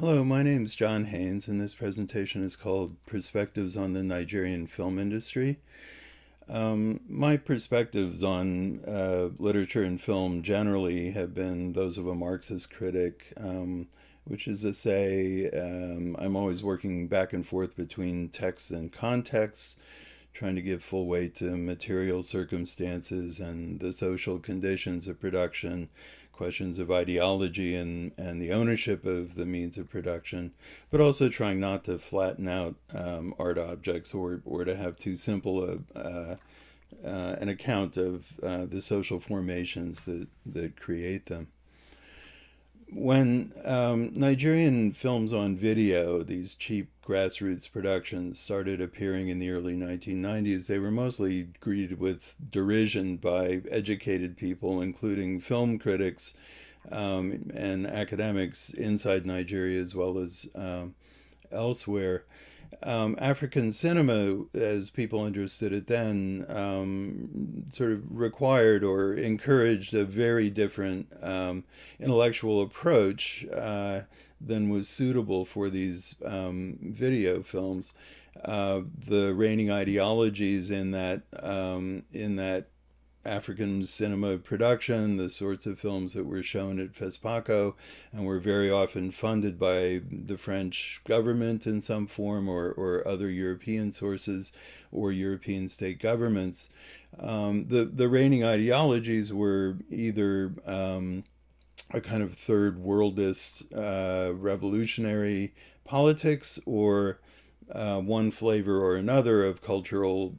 Hello, my name is John Haynes, and this presentation is called Perspectives on the Nigerian Film Industry. My perspectives on literature and film generally have been those of a Marxist critic, which is to say, I'm always working back and forth between text and context, trying to give full weight to material circumstances and the social conditions of production, questions of ideology and the ownership of the means of production, but also trying not to flatten out art objects or to have too simple an account of the social formations that create them. When Nigerian films on video, these cheap grassroots productions, started appearing in the early 1990s, they were mostly greeted with derision by educated people, including film critics and academics inside Nigeria as well as elsewhere. African cinema, as people understood it then, sort of required or encouraged a very different intellectual approach than was suitable for these video films. The reigning ideologies in that African cinema production, the sorts of films that were shown at FESPACO and were very often funded by the French government in some form or other European sources or European state governments. The reigning ideologies were either a kind of third worldist revolutionary politics or one flavor or another of cultural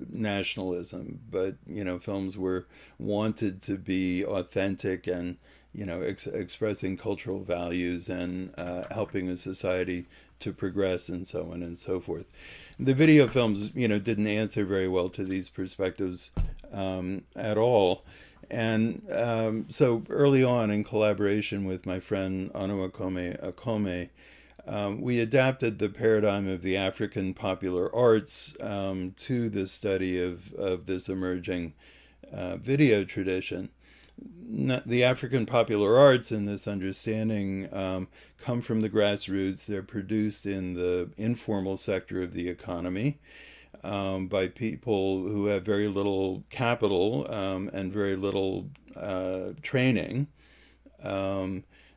nationalism, but films were wanted to be authentic and expressing cultural values and helping a society to progress and so on and so forth. The video films, didn't answer very well to these perspectives at all. And so early on, in collaboration with my friend Onuakome Akome, we adapted the paradigm of the African popular arts to the study of this emerging video tradition. The African popular arts, in this understanding, come from the grassroots. They're produced in the informal sector of the economy by people who have very little capital and very little training.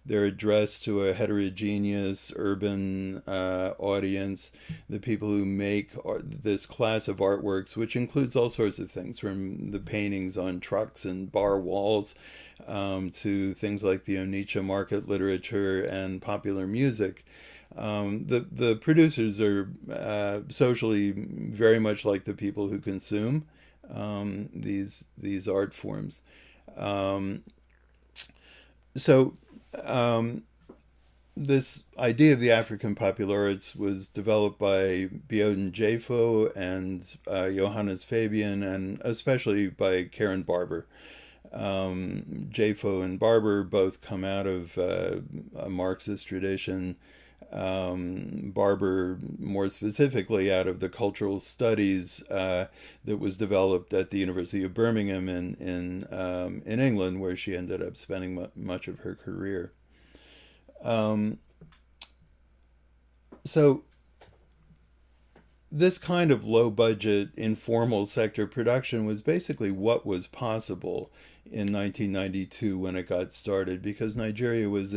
They're addressed to a heterogeneous urban audience, the people who make this class of artworks, which includes all sorts of things, from the paintings on trucks and bar walls to things like the Onitsha market literature and popular music. The producers are socially very much like the people who consume these art forms. So this idea of the African popular arts was developed by Biodun Jafo and Johannes Fabian, and especially by Karen Barber. Jafo and Barber both come out of a Marxist tradition. Barber, more specifically, out of the cultural studies that was developed at the University of Birmingham in England, where she ended up spending much of her career. So this kind of low-budget, informal sector production was basically what was possible in 1992 when it got started, because Nigeria was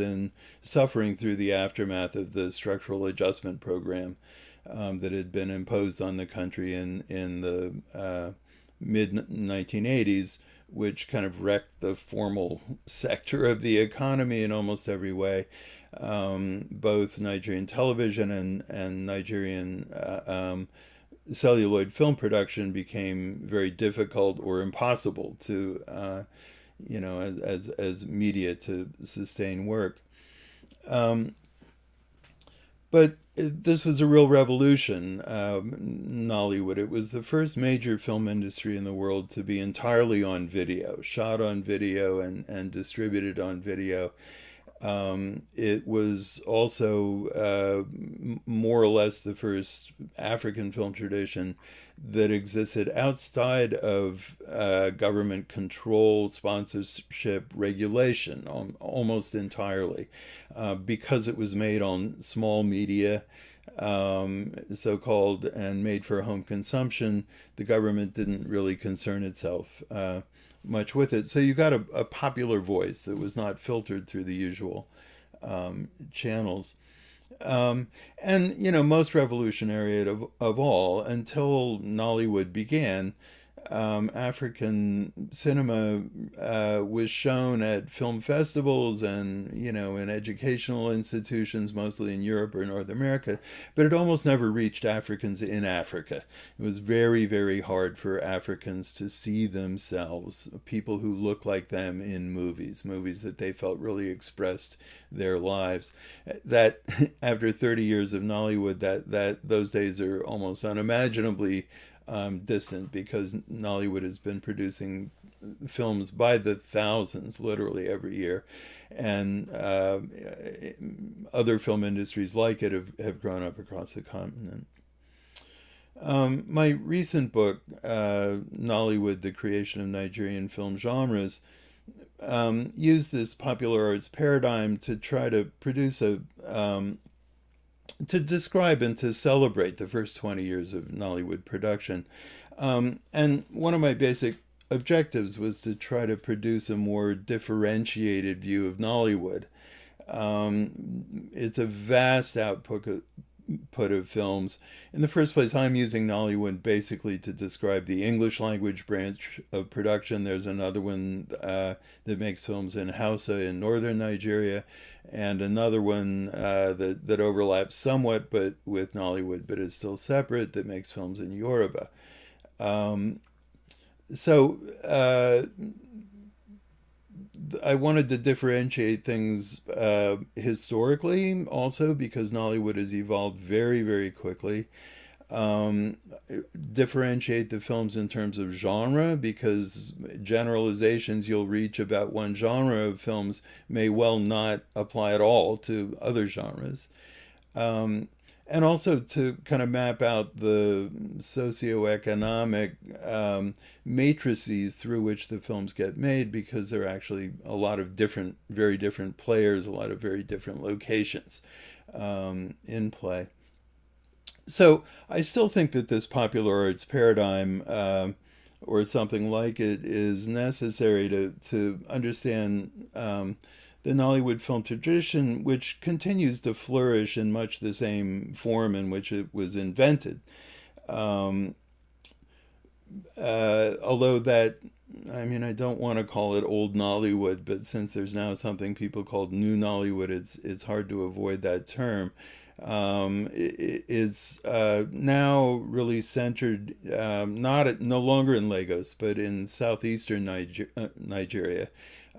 suffering through the aftermath of the structural adjustment program that had been imposed on the country in the mid-1980s, which kind of wrecked the formal sector of the economy in almost every way. Both Nigerian television and Nigerian celluloid film production became very difficult or impossible to, as media to sustain work. But this was a real revolution, Nollywood. It was the first major film industry in the world to be entirely on video, shot on video and distributed on video. It was also more or less the first African film tradition that existed outside of government control, sponsorship, regulation, almost entirely, because it was made on small media, so-called, and made for home consumption. The government didn't really concern itself much with it. So you got a popular voice that was not filtered through the usual channels. And, most revolutionary of all, until Nollywood began, African cinema was shown at film festivals and, in educational institutions, mostly in Europe or North America, but it almost never reached Africans in Africa. It was very, very hard for Africans to see themselves, people who look like them in movies that they felt really expressed their lives. That after 30 years of Nollywood, that those days are almost unimaginably distant, because Nollywood has been producing films by the thousands, literally every year, and other film industries like it have grown up across the continent. My recent book, Nollywood, The Creation of Nigerian Film Genres, used this popular arts paradigm to try to produce to describe and to celebrate the first 20 years of Nollywood production. And one of my basic objectives was to try to produce a more differentiated view of Nollywood. It's a vast output of films. In the first place, I'm using Nollywood basically to describe the English language branch of production. There's another one that makes films in Hausa in northern Nigeria, and another one that overlaps somewhat but with Nollywood, but is still separate, that makes films in Yoruba. So I wanted to differentiate things historically also, because Nollywood has evolved very, very quickly. Differentiate the films in terms of genre, because generalizations you'll reach about one genre of films may well not apply at all to other genres. And also to kind of map out the socioeconomic matrices through which the films get made, because there are actually a lot of different, very different players, a lot of very different locations in play. So I still think that this popular arts paradigm, or something like it, is necessary to understand the Nollywood film tradition, which continues to flourish in much the same form in which it was invented. Although that, I don't want to call it old Nollywood, but since there's now something people call new Nollywood, it's hard to avoid that term. It's now really centered, no longer in Lagos, but in southeastern Nigeria,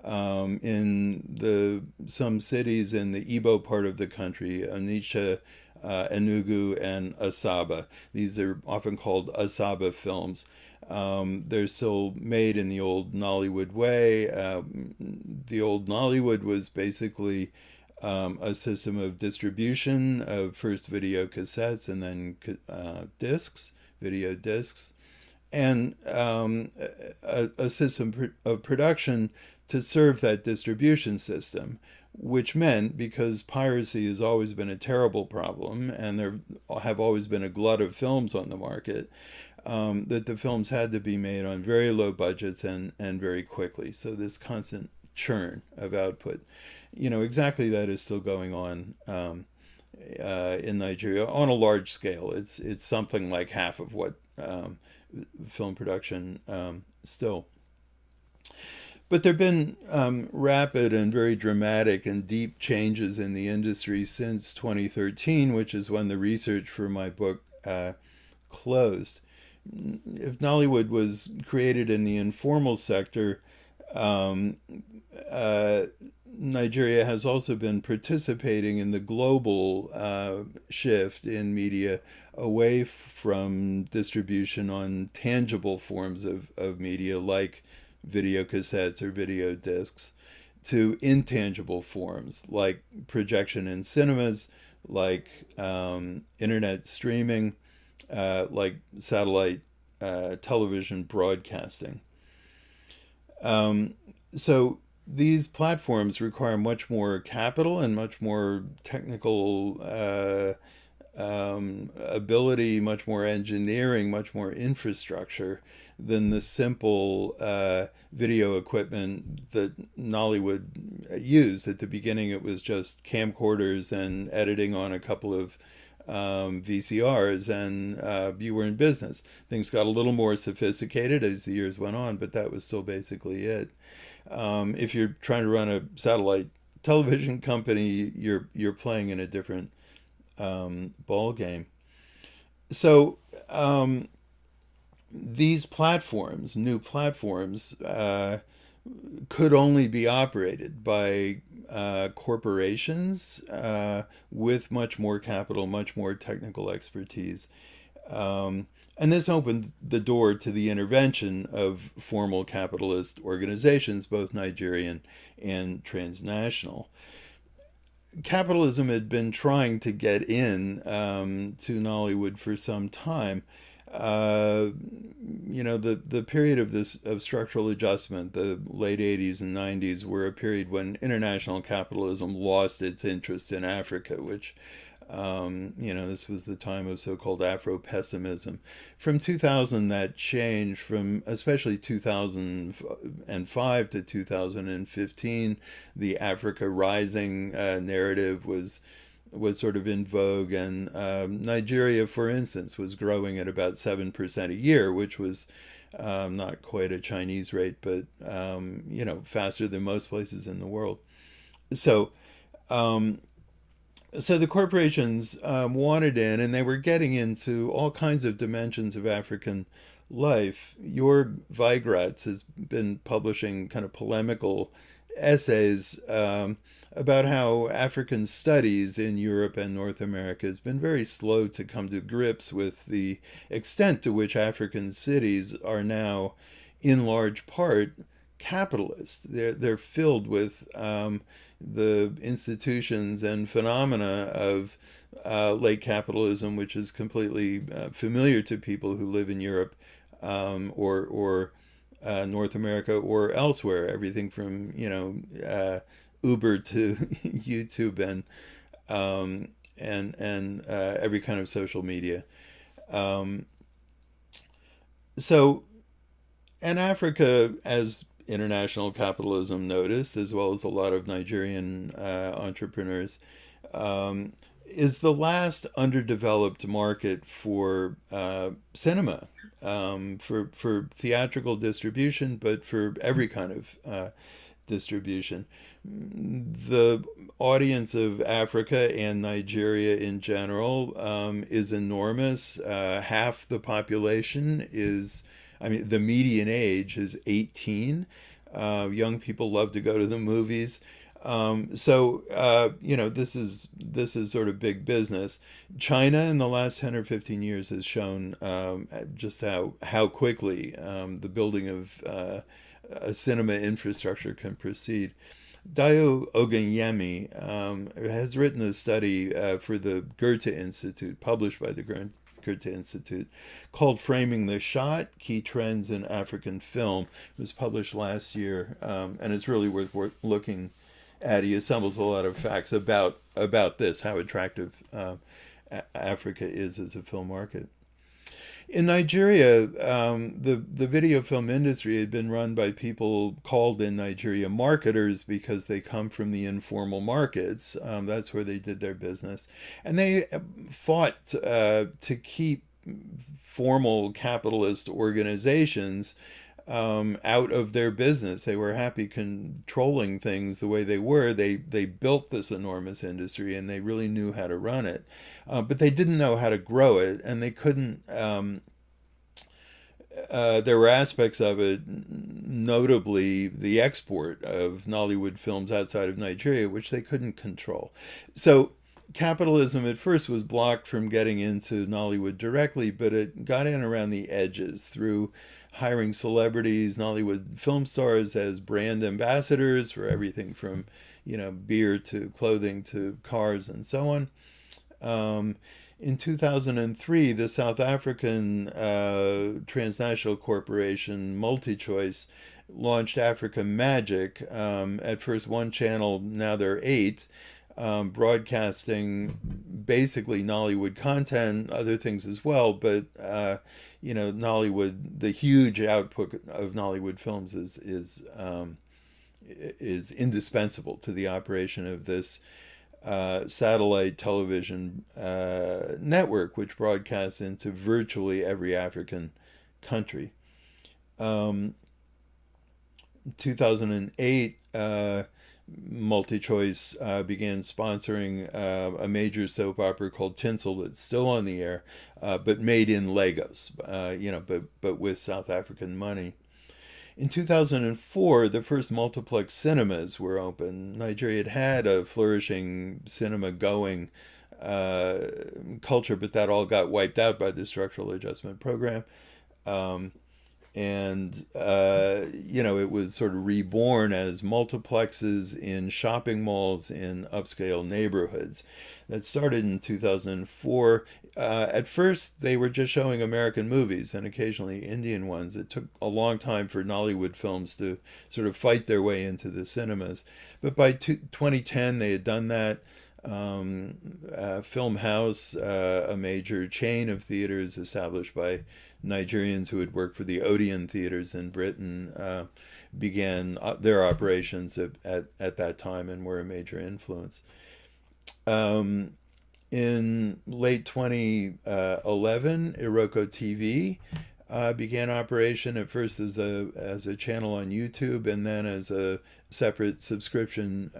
in some cities in the Igbo part of the country, Onitsha, Enugu, and Asaba. These are often called Asaba films. They're still made in the old Nollywood way. The old Nollywood was basically a system of distribution of first video cassettes and then video discs, and a system of production to serve that distribution system, which meant, because piracy has always been a terrible problem and there have always been a glut of films on the market, that the films had to be made on very low budgets and very quickly. So this constant churn of output, exactly that is still going on in Nigeria on a large scale. It's something like half of what film production still. But there have been rapid and very dramatic and deep changes in the industry since 2013, which is when the research for my book closed. If Nollywood was created in the informal sector, Nigeria has also been participating in the global shift in media away from distribution on tangible forms of media like video cassettes or video discs, to intangible forms like projection in cinemas, like internet streaming, like satellite television broadcasting. So these platforms require much more capital and much more technical ability, much more engineering, much more infrastructure than the simple video equipment that Nollywood used. At the beginning, it was just camcorders and editing on a couple of VCRs, and you were in business. Things got a little more sophisticated as the years went on, but that was still basically it. If you're trying to run a satellite television company, you're playing in a different ball game. So these platforms, new platforms, could only be operated by corporations with much more capital, much more technical expertise. And this opened the door to the intervention of formal capitalist organizations, both Nigerian and transnational. Capitalism had been trying to get in to Nollywood for some time. The period of structural adjustment, the late 80s and 90s, were a period when international capitalism lost its interest in Africa, which this was the time of so-called Afro-pessimism. From 2000, that changed. From especially 2005 to 2015, the Africa Rising narrative was sort of in vogue, and Nigeria, for instance, was growing at about 7% a year, which was not quite a Chinese rate, but faster than most places in the world. So the corporations wanted in, and they were getting into all kinds of dimensions of African life. Jörg Weigratz has been publishing kind of polemical essays about how African studies in Europe and North America has been very slow to come to grips with the extent to which African cities are now, in large part, capitalist. They're filled with the institutions and phenomena of late capitalism, which is completely familiar to people who live in Europe or North America or elsewhere. Everything from Uber to YouTube and every kind of social media. And Africa, as international capitalism noticed, as well as a lot of Nigerian entrepreneurs, is the last underdeveloped market for cinema, for theatrical distribution, but for every kind of distribution. The audience of Africa and Nigeria in general is enormous. Half the population the median age is 18. Young people love to go to the movies. This is sort of big business. China in the last 10 or 15 years has shown just how quickly the building of a cinema infrastructure can proceed. Dayo Ogunyemi has written a study for the Goethe Institute, published by the Goethe Institute, called Framing the Shot, Key Trends in African Film. It was published last year, and it's really worth looking at. He assembles a lot of facts about this, how attractive Africa is as a film market. In Nigeria, the video film industry had been run by people called in Nigeria marketers because they come from the informal markets. That's where they did their business. And they fought to keep formal capitalist organizations out of their business. They were happy controlling things the way they were. They built this enormous industry, and they really knew how to run it. But they didn't know how to grow it, and they couldn't. There were aspects of it, notably the export of Nollywood films outside of Nigeria, which they couldn't control. So capitalism at first was blocked from getting into Nollywood directly, but it got in around the edges through hiring celebrities, Nollywood film stars as brand ambassadors for everything from, beer to clothing to cars and so on. In 2003, the South African transnational corporation MultiChoice launched Africa Magic. At first, one channel, now there are eight, broadcasting basically Nollywood content, other things as well. But Nollywood, the huge output of Nollywood films is indispensable to the operation of this satellite television network, which broadcasts into virtually every African country. 2008, MultiChoice began sponsoring a major soap opera called Tinsel that's still on the air, but made in Lagos, but with South African money. In 2004, the first multiplex cinemas were open. Nigeria had a flourishing cinema-going culture, but that all got wiped out by the structural adjustment program. It was sort of reborn as multiplexes in shopping malls in upscale neighborhoods. That started in 2004. At first, they were just showing American movies and occasionally Indian ones. It took a long time for Nollywood films to sort of fight their way into the cinemas. But by 2010, they had done that. Film House, a major chain of theaters established by Nigerians who had worked for the Odeon theaters in Britain, began their operations at that time and were a major influence. In late 2011, Iroko TV began operation at first as a channel on YouTube and then as a separate subscription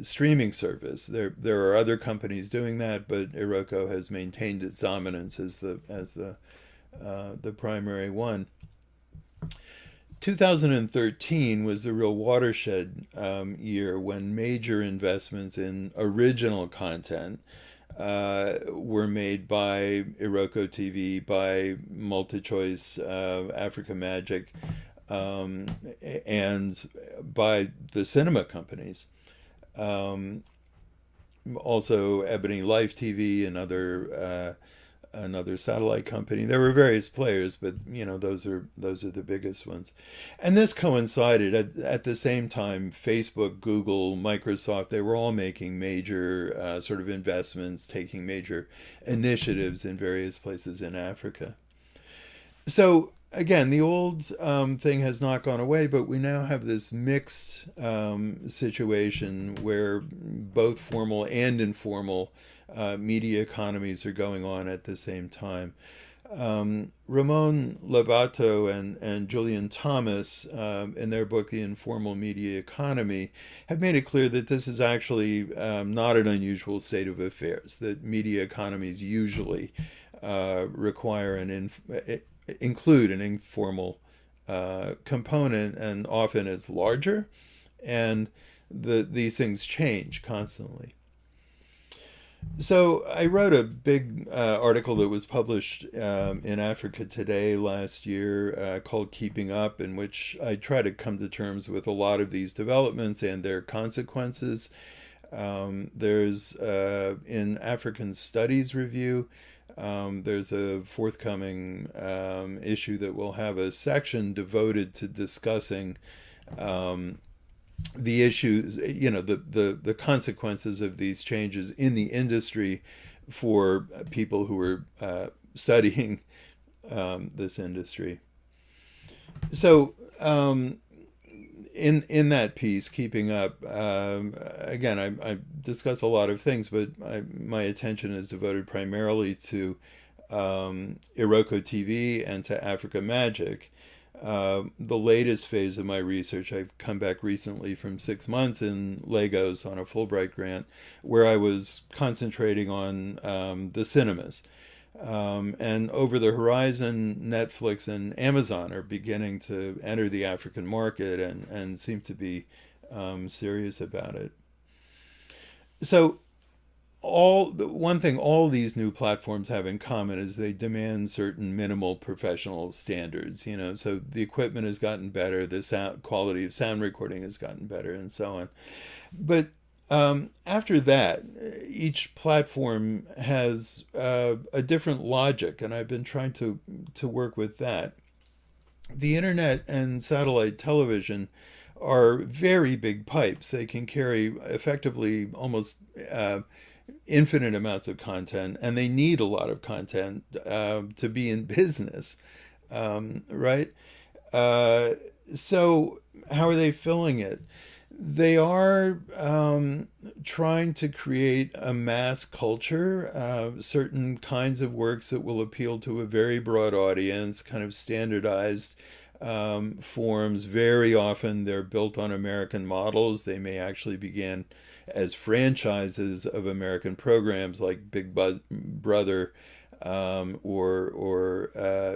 streaming service. There are other companies doing that, but Iroko has maintained its dominance as the primary one. 2013 was the real watershed year when major investments in original content were made by Iroko TV, by MultiChoice, Africa Magic, and by the cinema companies. Also Ebony Life TV, another satellite company. There were various players, but those are the biggest ones. And this coincided at the same time. Facebook, Google, Microsoft, they were all making major sort of investments, taking major initiatives in various places in Africa. So again, the old thing has not gone away, but we now have this mixed situation where both formal and informal media economies are going on at the same time. Ramon Lobato and Julian Thomas, in their book, The Informal Media Economy, have made it clear that this is actually not an unusual state of affairs, that media economies usually require include an informal component, and often it's larger, and these things change constantly. So I wrote a big article that was published in Africa Today last year called Keeping Up, in which I try to come to terms with a lot of these developments and their consequences. There's in African Studies Review, there's a forthcoming issue that will have a section devoted to discussing the issues, the consequences of these changes in the industry for people who are studying this industry. So in that piece, Keeping Up, again, I discuss a lot of things, but my attention is devoted primarily to Iroko TV and to Africa Magic. The latest phase of my research, I've come back recently from 6 months in Lagos on a Fulbright grant, where I was concentrating on the cinemas. And over the horizon, Netflix and Amazon are beginning to enter the African market and seem to be serious about it. So one thing all these new platforms have in common is they demand certain minimal professional standards. So the equipment has gotten better, the sound quality of sound recording has gotten better, and so on. But after that, each platform has a different logic, and I've been trying to work with that. The internet and satellite television are very big pipes. They can carry effectively almost infinite amounts of content, and they need a lot of content to be in business, right? Uh, so, how are they filling it? They are trying to create a mass culture, certain kinds of works that will appeal to a very broad audience, kind of standardized forms. Very often they're built on American models. They may actually begin as franchises of American programs like Brother, or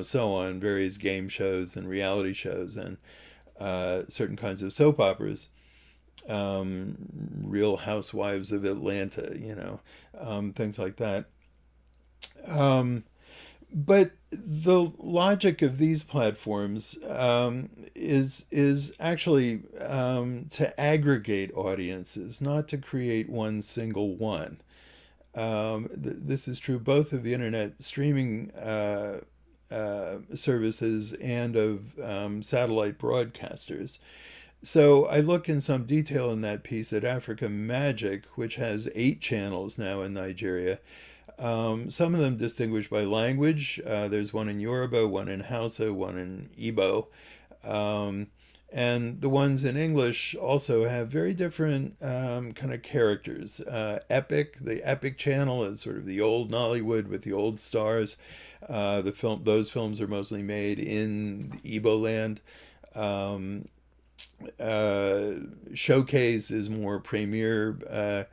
so on, various game shows and reality shows and certain kinds of soap operas, Real Housewives of Atlanta, things like that. But the logic of these platforms is actually to aggregate audiences, not to create one single one. This is true both of the internet streaming services and of satellite broadcasters. So I look in some detail in that piece at Africa Magic, which has 8 channels now in Nigeria. Some of them distinguished by language. There's one in Yoruba, one in Hausa, one in Igbo. And the ones in English also have very different kind of characters. The Epic channel is sort of the old Nollywood with the old stars. Those films are mostly made in Igbo land. Showcase is more premier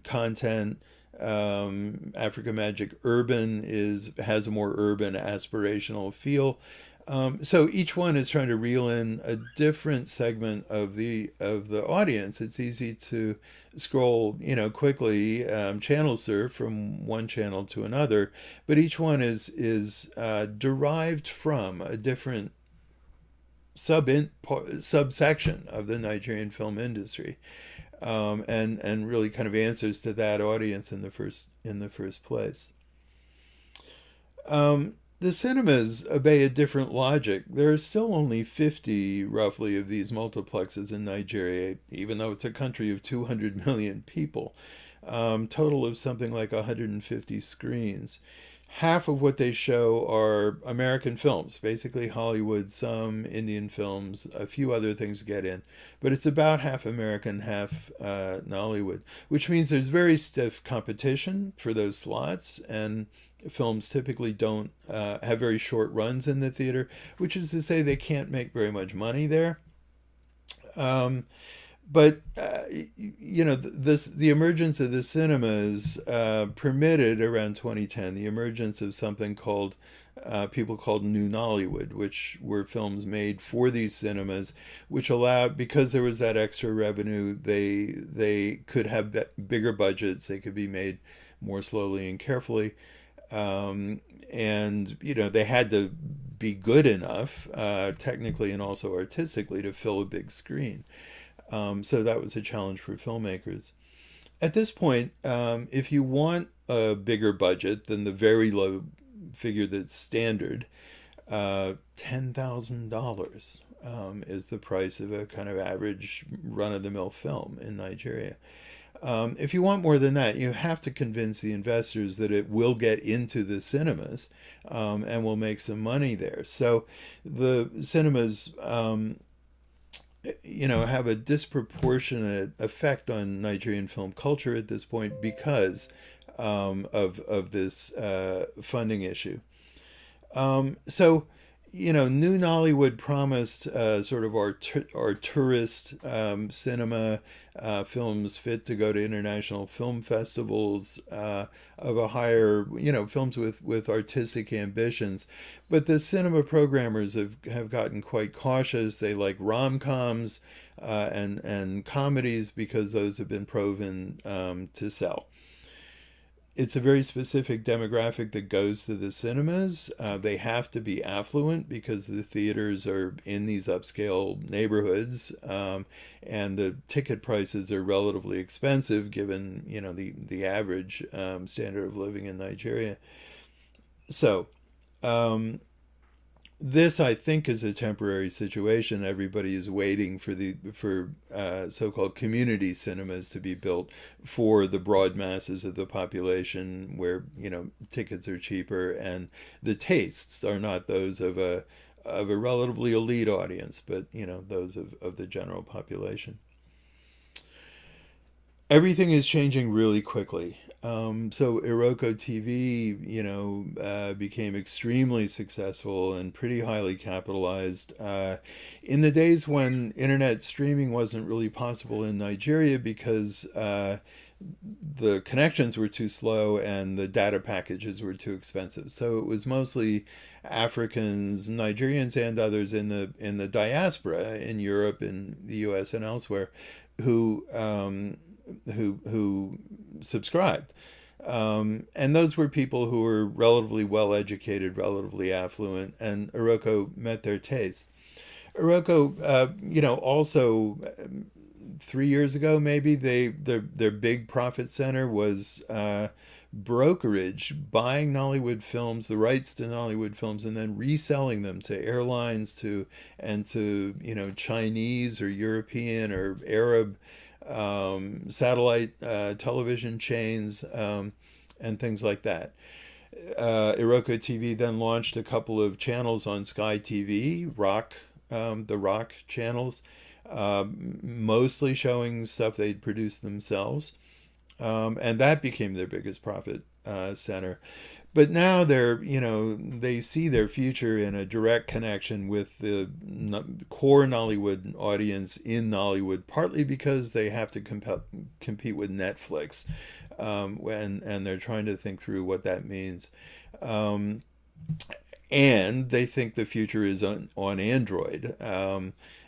content. Africa Magic Urban has a more urban aspirational feel. So each one is trying to reel in a different segment of the audience. It's easy to scroll, quickly, channel surf from one channel to another, but each one is derived from a different subsection of the Nigerian film industry, and really kind of answers to that audience in the first place. The cinemas obey a different logic. There are still only 50, roughly, of these multiplexes in Nigeria, even though it's a country of 200 million people. Total of something like 150 screens. Half of what they show are American films, basically Hollywood, some Indian films, a few other things get in. But it's about half American, half Nollywood, which means there's very stiff competition for those slots, and films typically don't have very short runs in the theater, which is to say they can't make very much money there. But the emergence of the cinemas permitted around 2010 the emergence of something called people called New Nollywood, which were films made for these cinemas, which allowed, because there was that extra revenue, they could have bigger budgets, they could be made more slowly and carefully. And they had to be good enough, technically and also artistically, to fill a big screen. So that was a challenge for filmmakers. At this point, if you want a bigger budget than the very low figure that's standard, $10,000 is the price of a kind of average run-of-the-mill film in Nigeria. If you want more than that, you have to convince the investors that it will get into the cinemas and will make some money there. So the cinemas, have a disproportionate effect on Nigerian film culture at this point because of this funding issue. So New Nollywood promised sort of our tourist cinema films fit to go to international film festivals of a higher, films with artistic ambitions. But the cinema programmers have gotten quite cautious. They like rom-coms. and comedies, because those have been proven to sell. It's a very specific demographic that goes to the cinemas. They have to be affluent because the theaters are in these upscale neighborhoods, and the ticket prices are relatively expensive given the average standard of living in Nigeria. So this, I think, is a temporary situation. Everybody is waiting for so-called community cinemas to be built for the broad masses of the population, where tickets are cheaper and the tastes are not those of a relatively elite audience, but those of the general population. Everything is changing really quickly. So Iroko TV, became extremely successful and pretty highly capitalized in the days when internet streaming wasn't really possible in Nigeria because the connections were too slow and the data packages were too expensive. So it was mostly Africans, Nigerians, and others in the diaspora in Europe, in the U.S., and elsewhere who who subscribed. And those were people who were relatively well educated, relatively affluent, and Iroko met their taste. Iroko, also 3 years ago, maybe their big profit center was brokerage, buying Nollywood films, the rights to Nollywood films, and then reselling them to airlines, to Chinese or European or Arab satellite television chains, and things like that. Iroko TV then launched a couple of channels on Sky TV, the Rock channels, mostly showing stuff they'd produced themselves, and that became their biggest profit center. But now they see their future in a direct connection with the core Nollywood audience in Nollywood, partly because they have to compete with Netflix, and they're trying to think through what that means. And they think the future is on Android.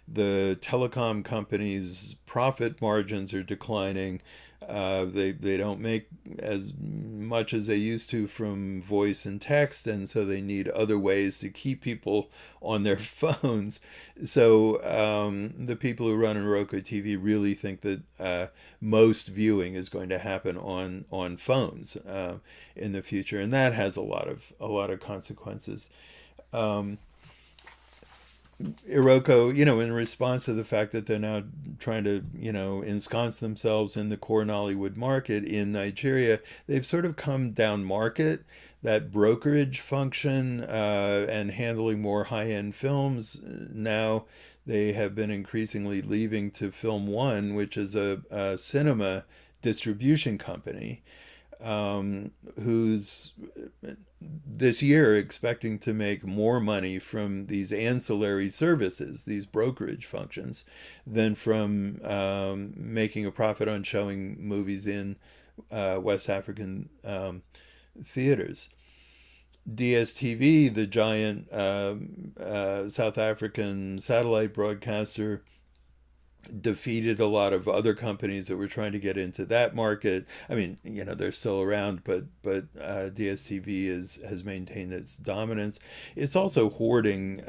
The telecom companies' profit margins are declining. They don't make as much as they used to from voice and text, and so they need other ways to keep people on their phones. So the people who run Roku TV really think that most viewing is going to happen on phones in the future, and that has a lot of consequences. Iroko, in response to the fact that they're now trying to, ensconce themselves in the core Nollywood market in Nigeria, they've sort of come down market. That brokerage function and handling more high-end films, now they have been increasingly leaving to Film One, which is a cinema distribution company, who's this year expecting to make more money from these ancillary services, these brokerage functions, than from making a profit on showing movies in West African theaters. DSTV, the giant South African satellite broadcaster, defeated a lot of other companies that were trying to get into that market. I mean, they're still around, but DSTV has maintained its dominance. It's also hoarding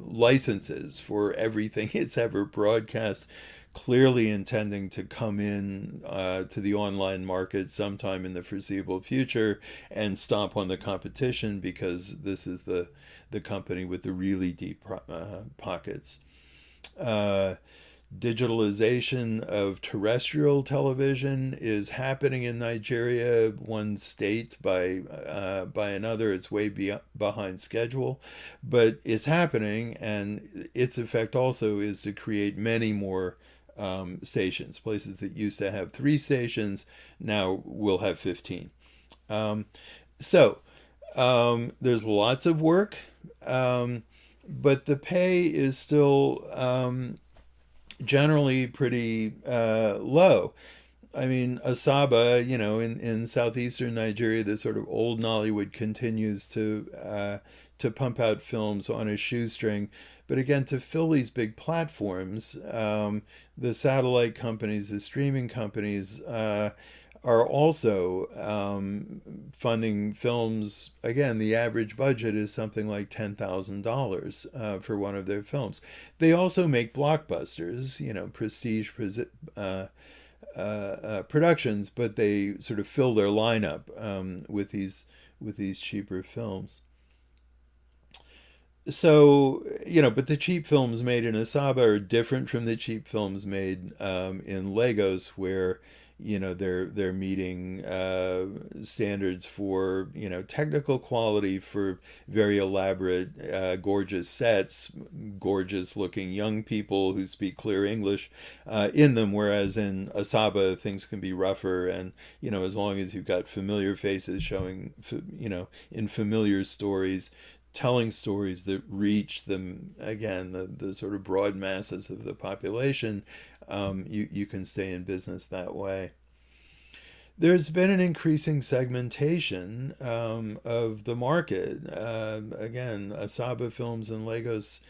licenses for everything it's ever broadcast, clearly intending to come in to the online market sometime in the foreseeable future and stomp on the competition, because this is the company with the really deep pockets. Digitalization of terrestrial television is happening in Nigeria, one state by another. It's way behind schedule, but it's happening, and its effect also is to create many more stations. Places that used to have 3 stations now will have 15. So there's lots of work, but the pay is still generally pretty low. I mean, Asaba, in southeastern Nigeria, the sort of old Nollywood continues to pump out films on a shoestring, But again, to fill these big platforms, the satellite companies, the streaming companies, are also funding films. Again, the average budget is something like $10,000 for one of their films. They also make blockbusters, prestige productions, but they sort of fill their lineup with these cheaper films. So, but the cheap films made in Asaba are different from the cheap films made in Lagos, where they're meeting standards for technical quality, for very elaborate, gorgeous sets, gorgeous looking young people who speak clear English in them. Whereas in Asaba, things can be rougher, and as long as you've got familiar faces showing, in familiar stories, telling stories that reach them, again, the sort of broad masses of the population, you can stay in business that way. There's been an increasing segmentation of the market. Again, Asaba Films and Lagos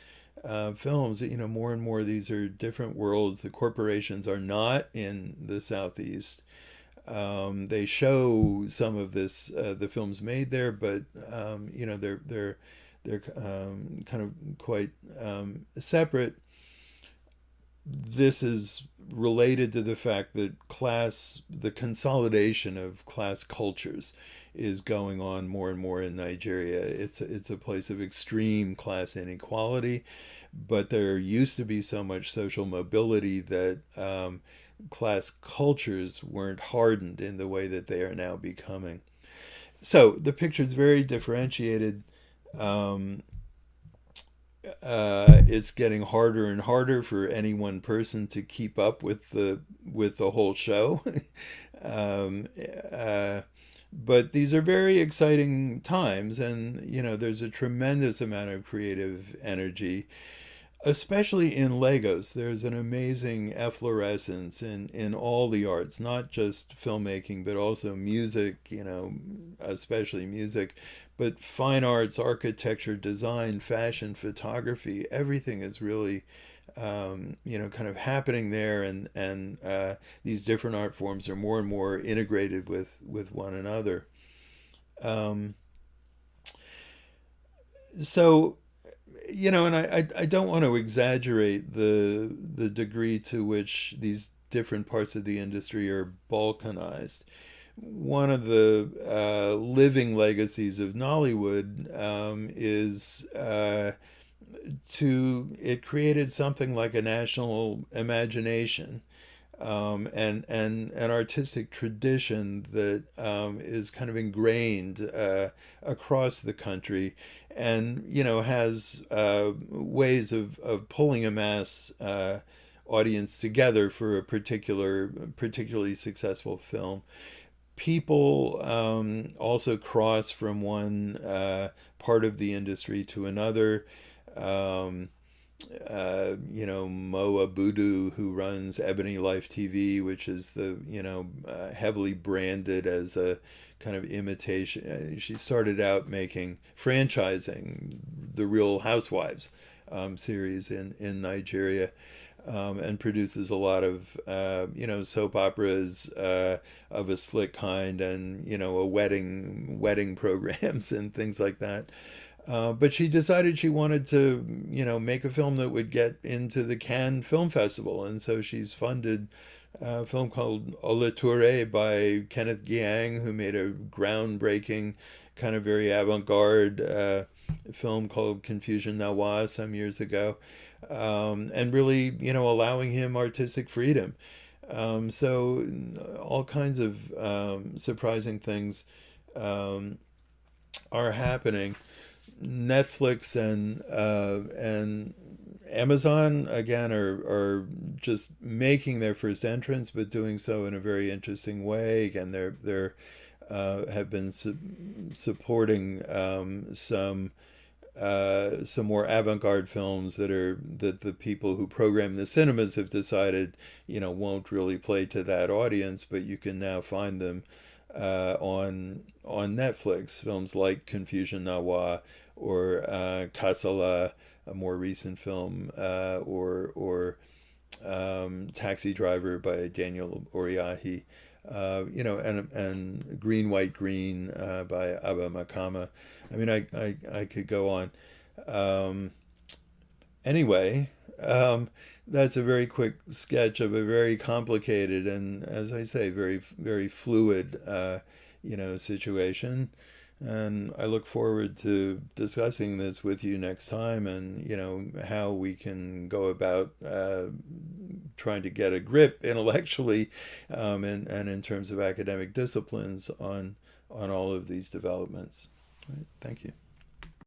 films, more and more these are different worlds. The corporations are not in the Southeast. They show some of this, the films made there, but they're kind of quite separate. This is related to the fact that the consolidation of class cultures is going on more and more in Nigeria. It's a place of extreme class inequality, but there used to be so much social mobility that class cultures weren't hardened in the way that they are now becoming. So the picture is very differentiated. It's getting harder and harder for any one person to keep up with the whole show. um, but these are very exciting times, and there's a tremendous amount of creative energy, especially in Lagos. There's an amazing efflorescence in all the arts, not just filmmaking, but also music, especially music, but fine arts, architecture, design, fashion, photography. Everything is really, kind of happening there, and these different art forms are more and more integrated with one another. Um, so and I don't want to exaggerate the degree to which these different parts of the industry are balkanized. One of the living legacies of Nollywood is it created something like a national imagination, and an artistic tradition that is kind of ingrained across the country, and has ways of pulling a mass audience together for a particularly successful film. People also cross from one part of the industry to another. Moa Budu, who runs Ebony Life TV, which is heavily branded as a kind of imitation. She started out making franchising the Real Housewives series in Nigeria. And produces a lot of soap operas of a slick kind, and a wedding programs and things like that. But she decided she wanted to make a film that would get into the Cannes Film Festival, and so she's funded a film called Ole Toure by Kenneth Giang, who made a groundbreaking, kind of very avant-garde film called Confusion Nawa some years ago. And really, allowing him artistic freedom. So all kinds of surprising things are happening. Netflix and Amazon again are just making their first entrance, but doing so in a very interesting way. Again, they're have been supporting some more avant-garde films that the people who program the cinemas have decided won't really play to that audience, but you can now find them on Netflix. Films like Confusion Nawa Kasala, a more recent film, or Taxi Driver by Daniel Oriahi, and Green, White, Green by Abba Makama. I mean, I could go on. Um, anyway, that's a very quick sketch of a very complicated and, as I say, very, very fluid, situation. And I look forward to discussing this with you next time, and how we can go about trying to get a grip intellectually, and in terms of academic disciplines on all of these developments. Right. Thank you.